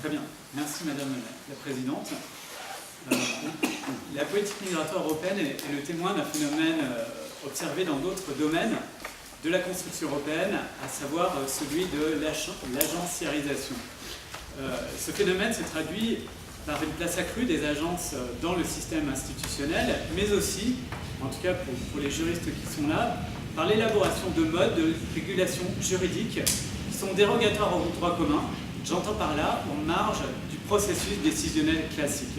Très bien. Merci Madame la Présidente. La politique migratoire européenne est le témoin d'un phénomène observé dans d'autres domaines de la construction européenne, à savoir celui de l'agenciarisation. Ce phénomène se traduit par une place accrue des agences dans le système institutionnel, mais aussi, en tout cas pour les juristes qui sont là, par l'élaboration de modes de régulation juridique qui sont dérogatoires au droit commun, j'entends par là en marge du processus décisionnel classique.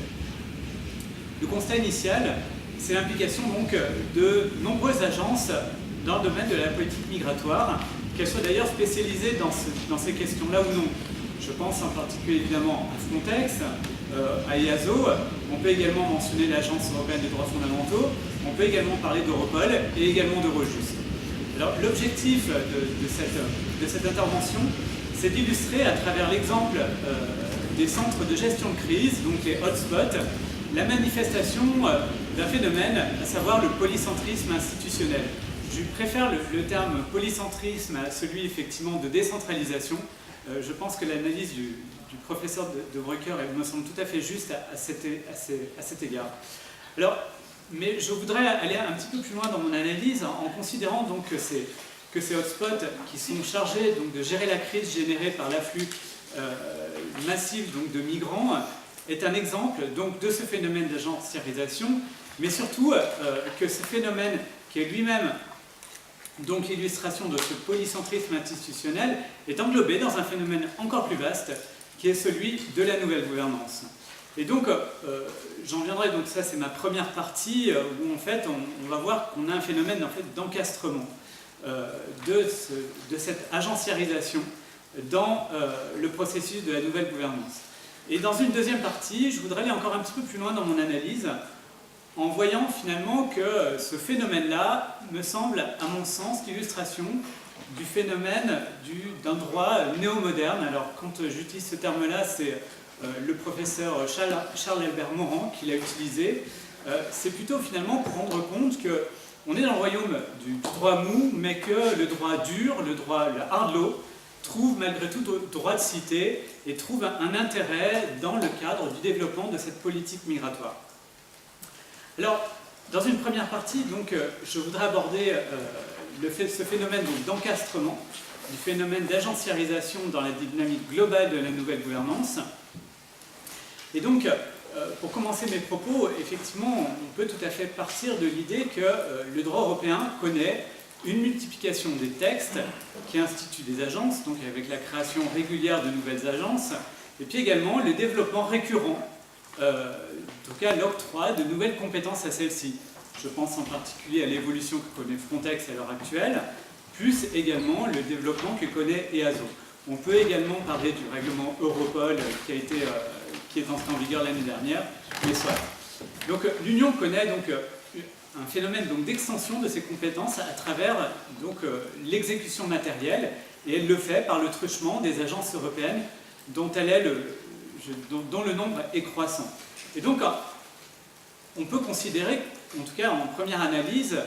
Le constat initial, c'est l'implication donc de nombreuses agences dans le domaine de la politique migratoire, qu'elles soient d'ailleurs spécialisées dans ces questions-là ou non. Je pense en particulier évidemment à Frontex, à EASO, on peut également mentionner l'Agence européenne des droits fondamentaux, on peut également parler d'Europol et également d'Eurojust. Alors l'objectif de cette intervention, c'est d'illustrer à travers l'exemple des centres de gestion de crise, donc les hotspots, la manifestation d'un phénomène, à savoir le polycentrisme institutionnel. Je préfère le terme polycentrisme à celui effectivement de décentralisation. Je pense que l'analyse du professeur de Brucker me semble tout à fait juste à cet égard. Alors, mais je voudrais aller un petit peu plus loin dans mon analyse en considérant donc que ces hotspots qui sont chargés donc, de gérer la crise générée par l'afflux massif donc, de migrants est un exemple donc, de ce phénomène d'agenciarisation, mais surtout que ce phénomène qui est lui-même donc l'illustration de ce polycentrisme institutionnel est englobé dans un phénomène encore plus vaste qui est celui de la nouvelle gouvernance. Et donc, j'en viendrai, donc ça c'est ma première partie où en fait on va voir qu'on a un phénomène en fait, d'encastrement de cette agenciarisation dans le processus de la nouvelle gouvernance. Et dans une deuxième partie, je voudrais aller encore un petit peu plus loin dans mon analyse en voyant finalement que ce phénomène-là me semble, à mon sens, l'illustration du phénomène d'un droit néo-moderne. Alors, quand j'utilise ce terme-là, c'est le professeur Charles-Albert Morand qui l'a utilisé. C'est plutôt finalement pour rendre compte qu'on est dans le royaume du droit mou, mais que le droit dur, le hard law, trouve malgré tout droit de cité et trouve un intérêt dans le cadre du développement de cette politique migratoire. Alors, dans une première partie, donc, je voudrais aborder ce phénomène d'encastrement, du phénomène d'agenciarisation dans la dynamique globale de la nouvelle gouvernance. Et donc, pour commencer mes propos, effectivement, on peut tout à fait partir de l'idée que le droit européen connaît une multiplication des textes qui instituent des agences, donc avec la création régulière de nouvelles agences, et puis également le développement récurrent, en tout cas l'octroi de nouvelles compétences à celles-ci. Je pense en particulier à l'évolution que connaît Frontex à l'heure actuelle, plus également le développement que connaît EASO. On peut également parler du règlement Europol qui est entré en vigueur l'année dernière, mais soit. Donc l'Union connaît donc un phénomène d'extension de ses compétences à travers l'exécution matérielle, et elle le fait par le truchement des agences européennes dont le nombre est croissant. Et donc, on peut considérer, en tout cas en première analyse,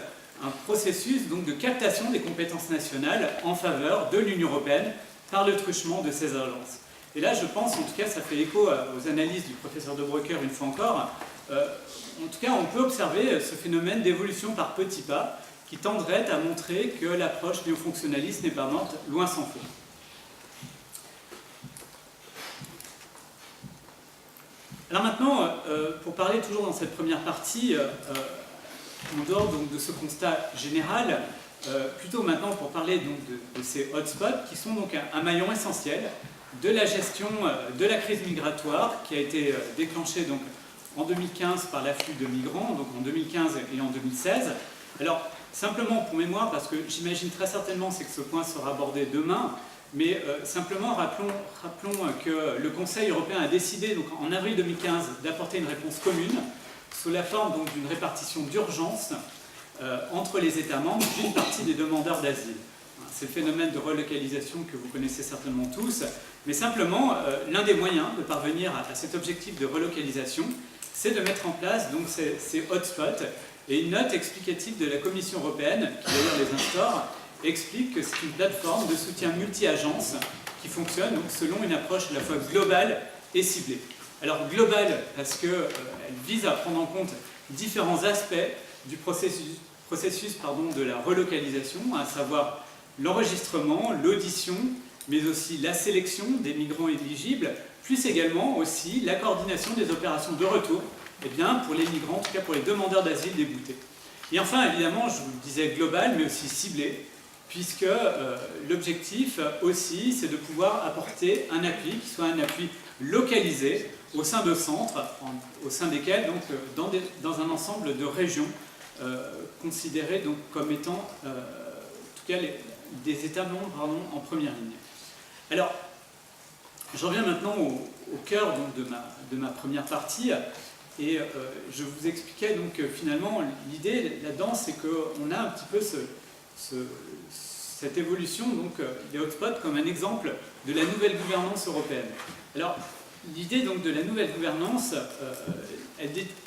un processus donc, de captation des compétences nationales en faveur de l'Union européenne par le truchement de ces agences. Et là, je pense, en tout cas, ça fait écho aux analyses du professeur de Brucker une fois encore, en tout cas, on peut observer ce phénomène d'évolution par petits pas qui tendrait à montrer que l'approche néo-fonctionnaliste n'est pas morte, loin s'en faut. Alors maintenant, pour parler toujours dans cette première partie, en dehors donc, de ce constat général, plutôt maintenant pour parler donc, de ces hotspots qui sont donc un maillon essentiel de la gestion de la crise migratoire qui a été déclenchée donc, en 2015 par l'afflux de migrants, donc en 2015 et en 2016. Alors, simplement pour mémoire, parce que j'imagine très certainement que ce point sera abordé demain, mais simplement rappelons que le Conseil européen a décidé donc, en avril 2015 d'apporter une réponse commune sous la forme d'une répartition d'urgence entre les États membres d'une partie des demandeurs d'asile. C'est le phénomène de relocalisation que vous connaissez certainement tous, mais simplement l'un des moyens de parvenir à cet objectif de relocalisation, c'est de mettre en place donc, ces hotspots, et une note explicative de la Commission européenne, qui d'ailleurs les instaure, explique que c'est une plateforme de soutien multi-agences qui fonctionne donc, selon une approche à la fois globale et ciblée. Alors globale, parce qu'elle vise à prendre en compte différents aspects du processus de la relocalisation, à savoir l'enregistrement, l'audition, mais aussi la sélection des migrants éligibles, plus également aussi la coordination des opérations de retour pour les migrants, en tout cas pour les demandeurs d'asile déboutés. Et enfin, évidemment, je vous le disais global, mais aussi ciblé, puisque l'objectif aussi, c'est de pouvoir apporter un appui qui soit un appui localisé au sein de centres, au sein desquels, donc, dans un ensemble de régions considérées donc, comme étant, en tout cas, des États membres en première ligne. Alors, je reviens maintenant au cœur donc, de ma première partie, et je vous expliquais donc finalement l'idée là-dedans, c'est qu'on a un petit peu cette évolution, donc des hotspots, comme un exemple de la nouvelle gouvernance européenne. Alors, l'idée donc de la nouvelle gouvernance,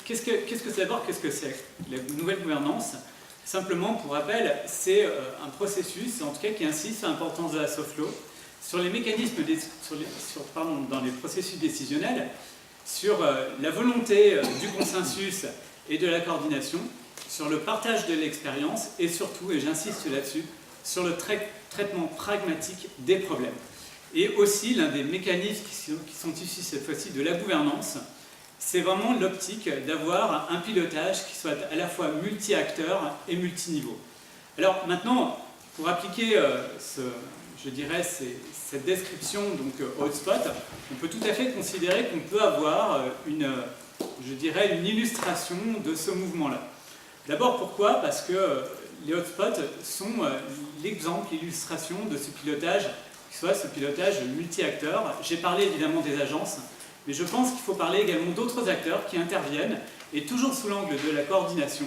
qu'est-ce que c'est la nouvelle gouvernance? Simplement, pour rappel, c'est un processus, en tout cas qui insiste sur l'importance de la soft law, sur les mécanismes, dans les processus décisionnels, sur la volonté du consensus et de la coordination, sur le partage de l'expérience et surtout, et j'insiste là-dessus, sur le traitement pragmatique des problèmes. Et aussi, l'un des mécanismes qui sont issus cette fois-ci de la gouvernance, c'est vraiment l'optique d'avoir un pilotage qui soit à la fois multi-acteur et multiniveau. Alors maintenant, pour appliquer cette description donc, au hotspot, on peut tout à fait considérer qu'on peut avoir une illustration de ce mouvement-là. D'abord, pourquoi? Parce que les hotspots sont l'exemple, l'illustration de ce pilotage, qui soit ce pilotage multi-acteur. J'ai parlé évidemment des agences, mais je pense qu'il faut parler également d'autres acteurs qui interviennent, et toujours sous l'angle de la coordination.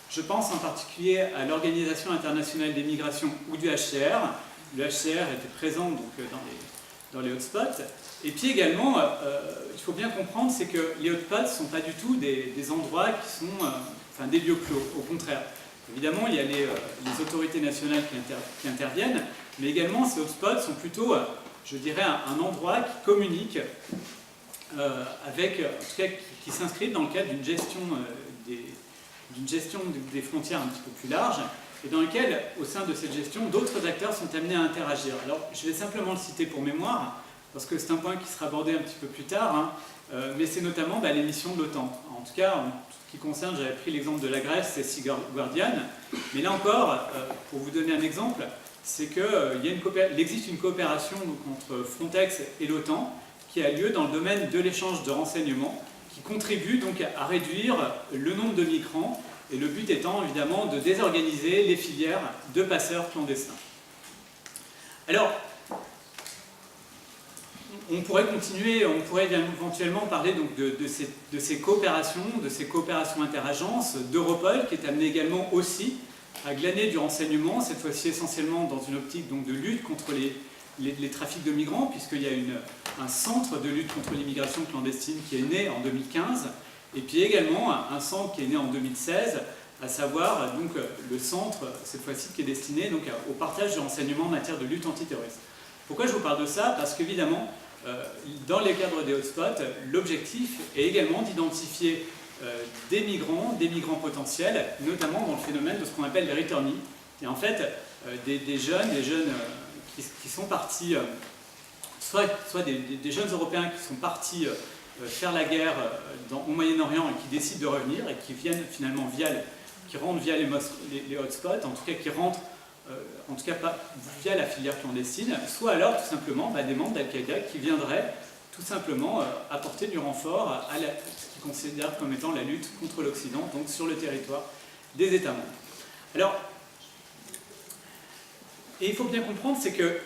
Je pense en particulier à l'Organisation internationale des migrations ou du HCR. Le HCR était présent donc, dans les hotspots. Et puis également, il faut bien comprendre, c'est que les hotspots ne sont pas du tout des endroits qui sont des lieux clos, au contraire. Évidemment, il y a les autorités nationales qui interviennent, mais également ces hotspots sont plutôt, un endroit qui communique avec, en tout cas, qui s'inscrit dans le cadre d'une gestion des frontières un petit peu plus large, et dans lequel, au sein de cette gestion, d'autres acteurs sont amenés à interagir. Alors, je vais simplement le citer pour mémoire, parce que c'est un point qui sera abordé un petit peu plus tard, mais c'est notamment les missions de l'OTAN. En tout cas, en ce qui concerne, j'avais pris l'exemple de la Grèce, c'est Sea Guardian, mais là encore, pour vous donner un exemple, c'est qu'il existe une coopération donc, entre Frontex et l'OTAN qui a lieu dans le domaine de l'échange de renseignements, qui contribue donc à réduire le nombre de migrants, et le but étant évidemment de désorganiser les filières de passeurs clandestins. Alors, on pourrait continuer, on pourrait éventuellement parler donc de ces coopérations interagences, d'Europol, qui est amené également aussi à glaner du renseignement, cette fois-ci essentiellement dans une optique donc, de lutte contre les trafics de migrants, puisqu'il y a un centre de lutte contre l'immigration clandestine qui est né en 2015, et puis également un centre qui est né en 2016, à savoir donc, le centre, cette fois-ci, qui est destiné donc, au partage de renseignements en matière de lutte antiterroriste. Pourquoi je vous parle de ça? Parce qu'évidemment, dans les cadres des hotspots, l'objectif est également d'identifier des migrants potentiels, notamment dans le phénomène de ce qu'on appelle les returnees, et en fait des jeunes qui sont partis, soit des jeunes Européens qui sont partis faire la guerre au Moyen-Orient et qui décident de revenir et qui viennent finalement qui rentrent via les hotspots, en tout cas qui rentrent en tout cas pas via la filière clandestine, soit alors tout simplement des membres d'Al-Qaïda qui viendraient tout simplement apporter du renfort à ce qu'ils considèrent comme étant la lutte contre l'Occident, donc sur le territoire des États membres. Alors, et il faut bien comprendre, c'est que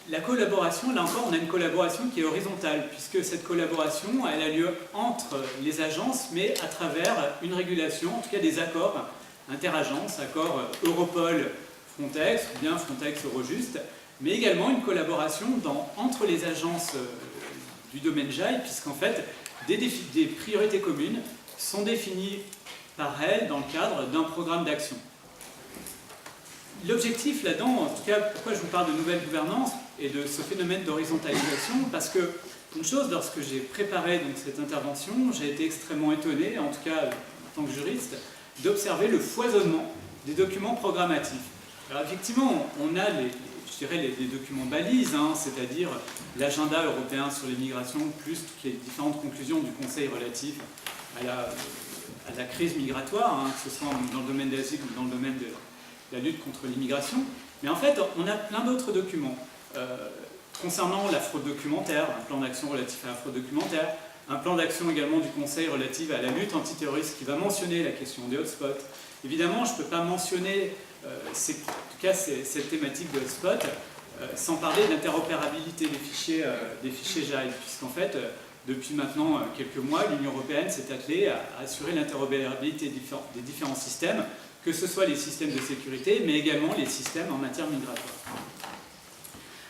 la collaboration, là encore, on a une collaboration qui est horizontale, puisque cette collaboration, elle a lieu entre les agences, mais à travers une régulation, en tout cas des accords interagences, accords Europol, Frontex, ou bien Frontex Eurojust, mais également une collaboration entre les agences du domaine JAI, puisqu'en fait, des priorités communes sont définies par elles dans le cadre d'un programme d'action. L'objectif là-dedans, en tout cas, pourquoi je vous parle de nouvelle gouvernance et de ce phénomène d'horizontalisation, parce que une chose, lorsque j'ai préparé donc, cette intervention, j'ai été extrêmement étonné, en tout cas en tant que juriste, d'observer le foisonnement des documents programmatifs. Alors effectivement, on a je dirais les documents balises, hein, c'est-à-dire l'agenda européen sur les migrations, plus toutes les différentes conclusions du Conseil relatif à la crise migratoire, hein, que ce soit dans le domaine de l'asile ou dans le domaine de la lutte contre l'immigration. Mais en fait, on a plein d'autres documents. Concernant la fraude documentaire, un plan d'action relatif à la fraude documentaire, un plan d'action également du Conseil relatif à la lutte antiterroriste qui va mentionner la question des hotspots. Évidemment, je ne peux pas mentionner cette thématique de hotspots sans parler d'interopérabilité des fichiers JAI, puisqu'en fait, depuis maintenant quelques mois, l'Union européenne s'est attelée à assurer l'interopérabilité des différents systèmes, que ce soit les systèmes de sécurité, mais également les systèmes en matière migratoire.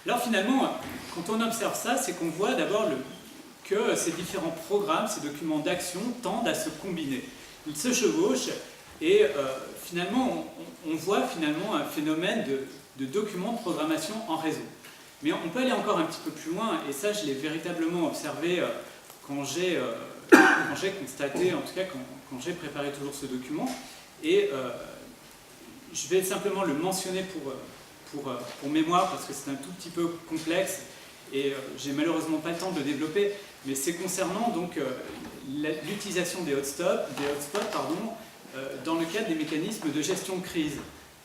Alors finalement, quand on observe ça, c'est qu'on voit d'abord que ces différents programmes, ces documents d'action tendent à se combiner. Ils se chevauchent et finalement, on voit finalement un phénomène de documents de programmation en réseau. Mais on peut aller encore un petit peu plus loin, et ça je l'ai véritablement observé quand j'ai constaté, en tout cas quand j'ai préparé toujours ce document, et je vais simplement le mentionner pour mémoire, parce que c'est un tout petit peu complexe, et j'ai malheureusement pas le temps de le développer, mais c'est concernant donc l'utilisation des hotspots dans le cadre des mécanismes de gestion de crise.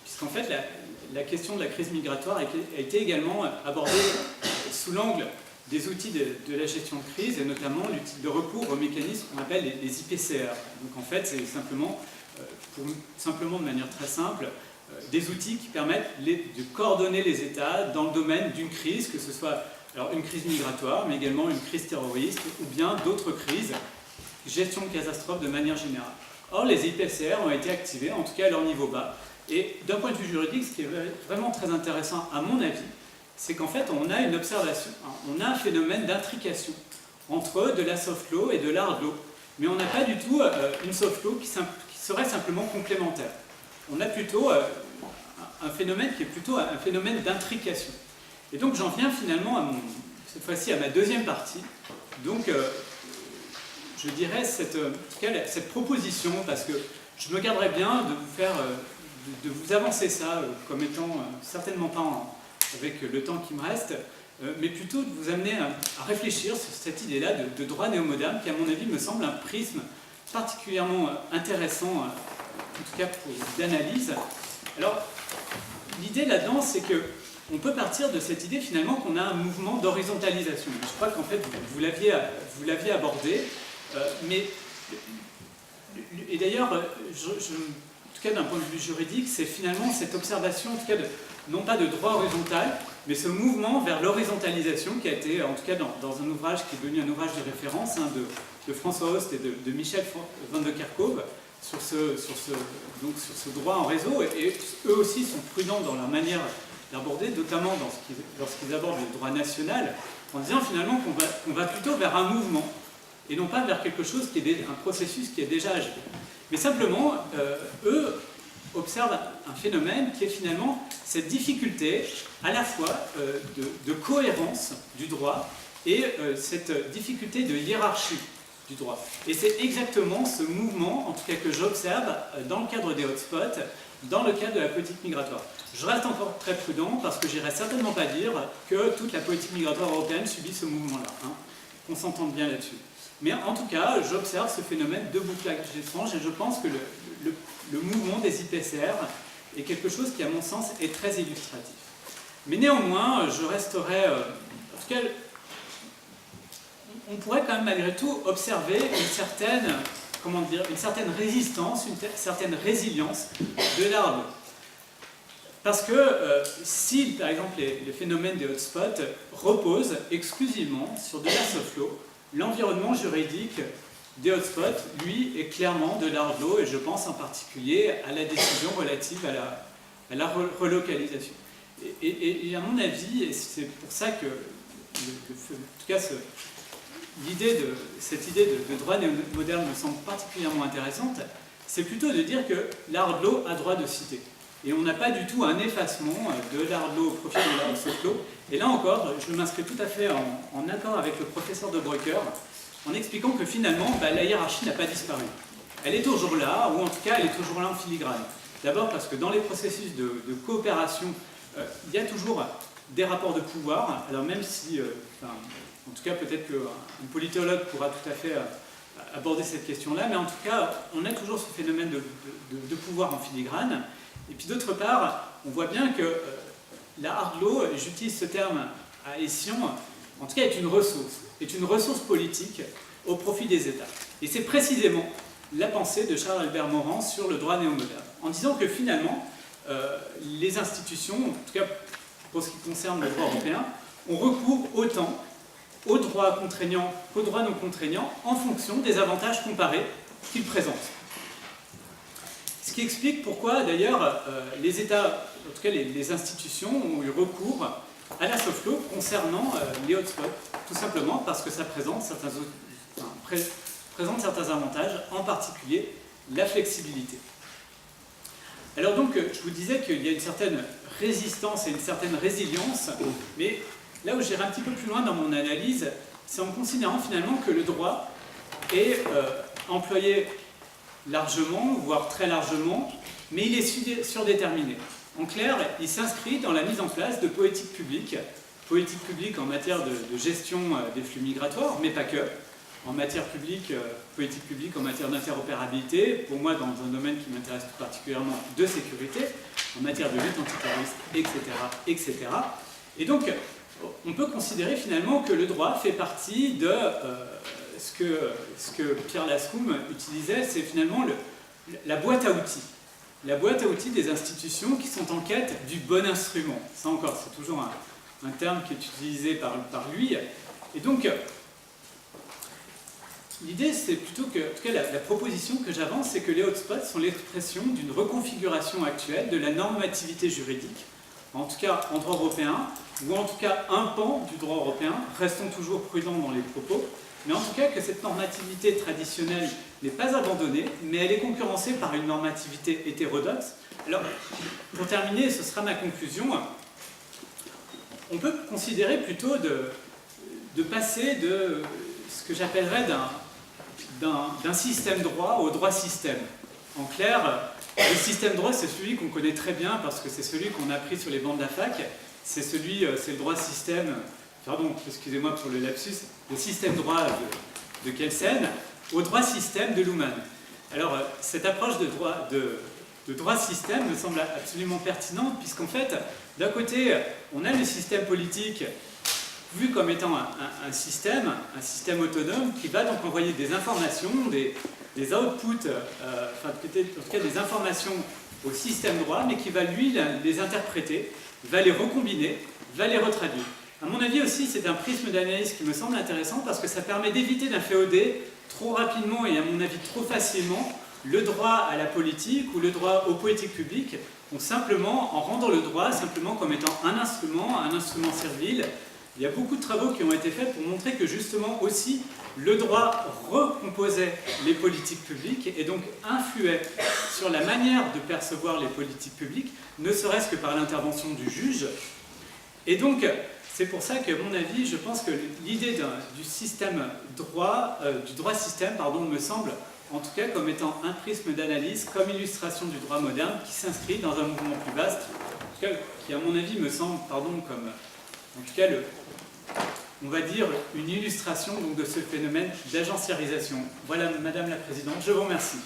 Puisqu'en fait, la question de la crise migratoire a été également abordée sous l'angle des outils de la gestion de crise, et notamment de recours aux mécanismes qu'on appelle les IPCR. Donc en fait, c'est simplement de manière très simple, des outils qui permettent de coordonner les États dans le domaine d'une crise, que ce soit alors une crise migratoire, mais également une crise terroriste, ou bien d'autres crises, gestion de catastrophes de manière générale. Or, les IPCR ont été activés, en tout cas à leur niveau bas, et d'un point de vue juridique, ce qui est vraiment très intéressant à mon avis, c'est qu'en fait, on a une observation, on a un phénomène d'intrication entre de la soft law et de l'hard law, mais on n'a pas du tout une soft law qui serait simplement complémentaire. On a plutôt un phénomène qui est plutôt un phénomène d'intrication. Et donc j'en viens finalement cette fois-ci à ma deuxième partie. Donc je dirais cette proposition, parce que je me garderais bien de vous avancer ça comme étant certainement pas avec le temps qui me reste, mais plutôt de vous amener à réfléchir sur cette idée-là de droit néo-moderne qui, à mon avis, me semble un prisme particulièrement intéressant, en tout cas d'analyse. Alors, l'idée là-dedans, c'est qu'on peut partir de cette idée finalement qu'on a un mouvement d'horizontalisation. Je crois qu'en fait, vous l'aviez abordé, et d'ailleurs, en tout cas d'un point de vue juridique, c'est finalement cette observation, en tout cas non pas de droit horizontal, mais ce mouvement vers l'horizontalisation qui a été, en tout cas dans un ouvrage qui est devenu un ouvrage de référence de François Host et de Michel van de Kerkhove, sur ce droit en réseau, et eux aussi sont prudents dans leur manière d'aborder, notamment lorsqu'ils abordent le droit national, en disant finalement qu'on va plutôt vers un mouvement, et non pas vers quelque chose qui est un processus qui est déjà agi. Mais simplement, eux observent un phénomène qui est finalement cette difficulté à la fois de cohérence du droit et cette difficulté de hiérarchie du droit. Et c'est exactement ce mouvement, en tout cas que j'observe dans le cadre des hotspots, dans le cadre de la politique migratoire. Je reste encore très prudent parce que je n'irai certainement pas dire que toute la politique migratoire européenne subit ce mouvement-là. Hein. Qu'on s'entende bien là-dessus. Mais en tout cas, j'observe ce phénomène de bouclage étrange et je pense que le mouvement des IPCR est quelque chose qui, à mon sens, est très illustratif. Mais néanmoins, je resterai... en tout cas, on pourrait quand même malgré tout observer une certaine résistance, une certaine résilience de l'arbre. Parce que si, par exemple, les phénomènes des hotspots reposent exclusivement sur de la soft law, l'environnement juridique des hotspots, lui, est clairement de l'hard law, et je pense en particulier à la décision relative à la relocalisation. Et à mon avis, et c'est pour ça que, en tout cas, cette idée de droit moderne me semble particulièrement intéressante, c'est plutôt de dire que l'hard law a droit de cité. et on n'a pas du tout un effacement de la hard law au profit de la soft law. Et là encore, je m'inscris tout à fait en accord avec le professeur de Brucker, en expliquant que finalement, la hiérarchie n'a pas disparu. Elle est toujours là, ou en tout cas, elle est toujours là en filigrane. D'abord parce que dans les processus de coopération, il y a toujours des rapports de pouvoir, alors même si, en tout cas peut-être qu'un politologue pourra tout à fait aborder cette question-là, mais en tout cas, on a toujours ce phénomène de pouvoir en filigrane. Et puis d'autre part, on voit bien que la hard law, j'utilise ce terme à escient, en tout cas est une ressource politique au profit des États. Et c'est précisément la pensée de Charles Albert Morand sur le droit néo-moderne, en disant que finalement, les institutions, en tout cas pour ce qui concerne le droit européen, ont recours autant aux droits contraignants qu'aux droits non contraignants en fonction des avantages comparés qu'ils présentent. Ce qui explique pourquoi d'ailleurs les États, en tout cas les institutions, ont eu recours à la soft law concernant les hotspots, tout simplement parce que ça présente certains avantages, en particulier la flexibilité. Alors donc, je vous disais qu'il y a une certaine résistance et une certaine résilience, mais là où j'irai un petit peu plus loin dans mon analyse, c'est en considérant finalement que le droit est employé largement, voire très largement, mais il est surdéterminé. En clair, il s'inscrit dans la mise en place de politiques publiques en matière de gestion des flux migratoires, mais pas que, en matière publique, politique publique en matière d'interopérabilité, pour moi dans un domaine qui m'intéresse tout particulièrement, de sécurité, en matière de lutte antiterroriste, etc., etc. Et donc, on peut considérer finalement que le droit fait partie de ce que Pierre Lascum utilisait, c'est finalement la boîte à outils. La boîte à outils des institutions qui sont en quête du bon instrument. Ça encore, c'est toujours un terme qui est utilisé par lui. Et donc, l'idée, c'est plutôt que, en tout cas, la proposition que j'avance, c'est que les hotspots sont l'expression d'une reconfiguration actuelle de la normativité juridique, en tout cas en droit européen, ou en tout cas un pan du droit européen, restons toujours prudents dans les propos, mais en tout cas que cette normativité traditionnelle n'est pas abandonnée, mais elle est concurrencée par une normativité hétérodoxe. Alors, pour terminer, ce sera ma conclusion, on peut considérer plutôt de passer de ce que j'appellerais d'un système droit au droit système. En clair, le système droit, c'est celui qu'on connaît très bien parce que c'est celui qu'on a appris sur les bancs de la fac. C'est le droit système, pardon, excusez-moi pour le lapsus, le système droit de Kelsen au droit système de Luhmann. Alors, cette approche de droit système me semble absolument pertinente puisqu'en fait, d'un côté, on a le système politique vu comme étant un système autonome qui va donc envoyer des informations, des outputs, en tout cas des informations au système droit, mais qui va lui les interpréter, va les recombiner, va les retraduire. À mon avis aussi, c'est un prisme d'analyse qui me semble intéressant parce que ça permet d'éviter d'inféoder trop rapidement et à mon avis trop facilement le droit à la politique ou le droit aux politiques publiques, en rendant le droit simplement comme étant un instrument servile. Il y a beaucoup de travaux qui ont été faits pour montrer que justement aussi le droit recomposait les politiques publiques et donc influait sur la manière de percevoir les politiques publiques, ne serait-ce que par l'intervention du juge. Et donc, c'est pour ça qu'à mon avis, je pense que l'idée du droit système, me semble en tout cas comme étant un prisme d'analyse, comme illustration du droit moderne qui s'inscrit dans un mouvement plus vaste, en tout cas, qui à mon avis me semble, comme en tout cas, on va dire, une illustration donc, de ce phénomène d'agenciarisation. Voilà, Madame la Présidente, je vous remercie.